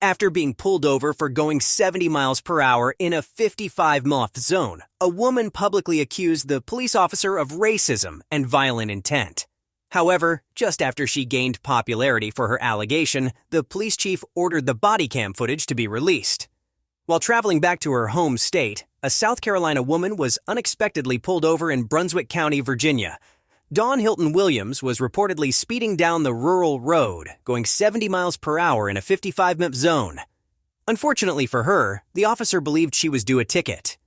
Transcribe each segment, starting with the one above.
After being pulled over for going 70 miles per hour in a 55-mile zone, a woman publicly accused the police officer of racism and violent intent. However, just after she gained popularity for her allegation, the police chief ordered the Bodycam footage to be released. While traveling back to her home state, a South Carolina woman was unexpectedly pulled over in Brunswick County, Virginia. Dawn Hilton Williams was reportedly speeding down the rural road, going 70 miles per hour in a 55-mile zone. Unfortunately for her, the officer believed she was due a ticket.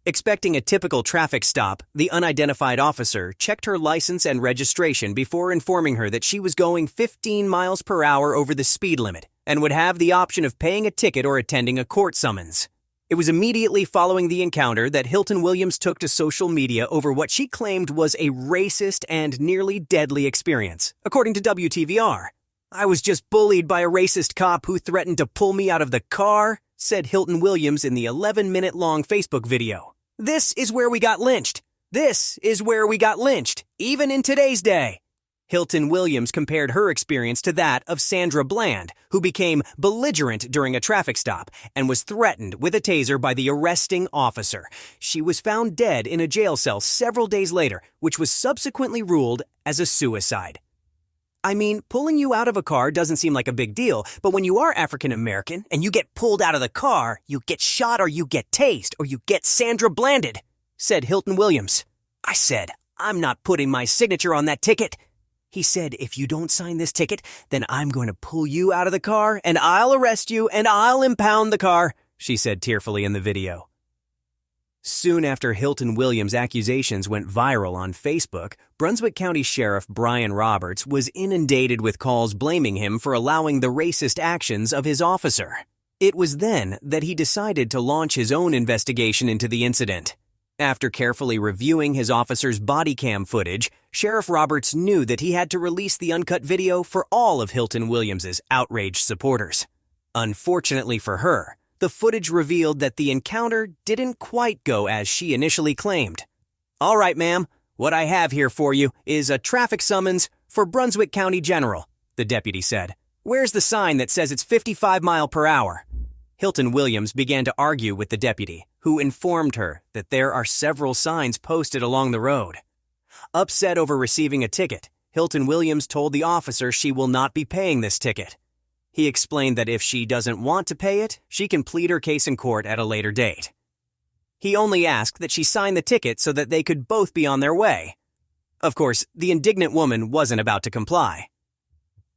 Expecting a typical traffic stop, the unidentified officer checked her license and registration before informing her that she was going 15 miles per hour over the speed limit and would have the option of paying a ticket or attending a court summons. It was immediately following the encounter that Hilton Williams took to social media over what she claimed was a racist and nearly deadly experience, according to WTVR. "I was just bullied by a racist cop who threatened to pull me out of the car," said Hilton Williams in the 11-minute-long Facebook video. "This is where we got lynched. This is where we got lynched, even in today's day." Hilton Williams compared her experience to that of Sandra Bland, who became belligerent during a traffic stop and was threatened with a taser by the arresting officer. She was found dead in a jail cell several days later, which was subsequently ruled as a suicide. I mean, pulling you out of a car doesn't seem like a big deal, but when you are African American and you get pulled out of the car, you get shot or you get tased or you get Sandra Blanded, said Hilton Williams. "I said, I'm not putting my signature on that ticket." He said, "If you don't sign this ticket, then I'm going to pull you out of the car and I'll arrest you and I'll impound the car," she said tearfully in the video. Soon after Hilton Williams' accusations went viral on Facebook, Brunswick County Sheriff Brian Roberts was inundated with calls blaming him for allowing the racist actions of his officer. It was then that he decided to launch his own investigation into the incident. After carefully reviewing his officer's body cam footage, Sheriff Roberts knew that he had to release the uncut video for all of Hilton Williams' outraged supporters. Unfortunately for her, the footage revealed that the encounter didn't quite go as she initially claimed. "All right, ma'am, what I have here for you is a traffic summons for Brunswick County General," the deputy said. "Where's the sign that says it's 55 miles per hour? Hilton Williams began to argue with the deputy, who informed her that there are several signs posted along the road. Upset over receiving a ticket, Hilton Williams told the officer she will not be paying this ticket. He explained that if she doesn't want to pay it, she can plead her case in court at a later date. He only asked that she sign the ticket so that they could both be on their way. Of course, the indignant woman wasn't about to comply.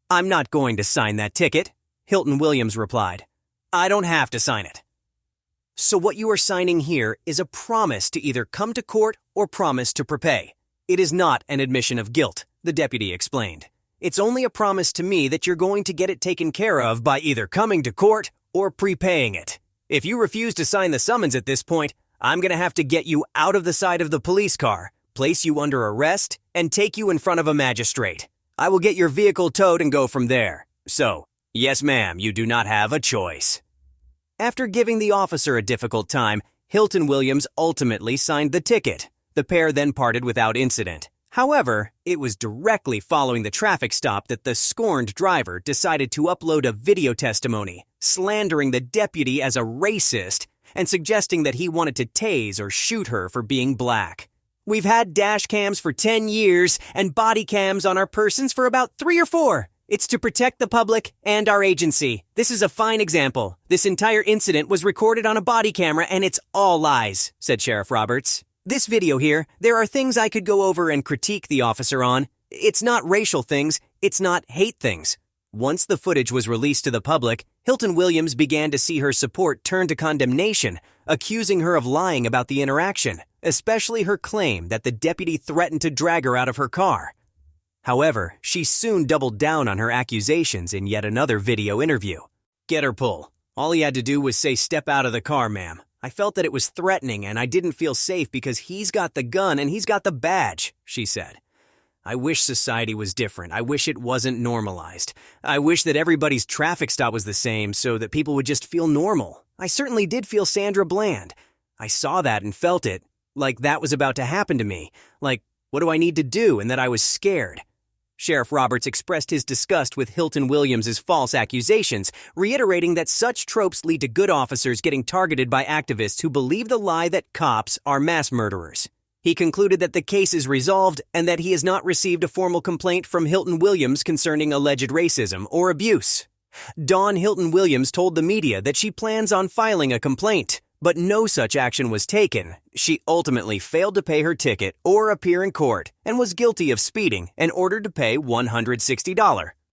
"I'm not going to sign that ticket," Hilton Williams replied. "I don't have to sign it." "So what you are signing here is a promise to either come to court or promise to prepay. It is not an admission of guilt," the deputy explained. "It's only a promise to me that you're going to get it taken care of by either coming to court or prepaying it. If you refuse to sign the summons at this point, I'm going to have to get you out of the side of the police car, place you under arrest, and take you in front of a magistrate. I will get your vehicle towed and go from there. So, yes ma'am, you do not have a choice." After giving the officer a difficult time, Hilton Williams ultimately signed the ticket. The pair then parted without incident. However, it was directly following the traffic stop that the scorned driver decided to upload a video testimony, slandering the deputy as a racist and suggesting that he wanted to tase or shoot her for being black. "We've had dash cams for 10 years and body cams on our persons for about 3 or 4. It's to protect the public and our agency. This is a fine example. This entire incident was recorded on a body camera and it's all lies," said Sheriff Roberts. "This video here, there are things I could go over and critique the officer on. It's not racial things, it's not hate things." Once the footage was released to the public, Hilton Williams began to see her support turn to condemnation, accusing her of lying about the interaction, especially her claim that the deputy threatened to drag her out of her car. However, she soon doubled down on her accusations in yet another video interview. "Get her pull. All he had to do was say, 'Step out of the car, ma'am.' I felt that it was threatening and I didn't feel safe because he's got the gun and he's got the badge," she said. "I wish society was different. I wish it wasn't normalized. I wish that everybody's traffic stop was the same so that people would just feel normal. I certainly did feel Sandra Bland. I saw that and felt it, like that was about to happen to me, like what do I need to do and that I was scared. Sheriff Roberts expressed his disgust with Hilton Williams' false accusations, reiterating that such tropes lead to good officers getting targeted by activists who believe the lie that cops are mass murderers. He concluded that the case is resolved and that he has not received a formal complaint from Hilton Williams concerning alleged racism or abuse. Dawn Hilton Williams told the media that she plans on filing a complaint, but no such action was taken. She ultimately failed to pay her ticket or appear in court and was guilty of speeding and ordered to pay $160.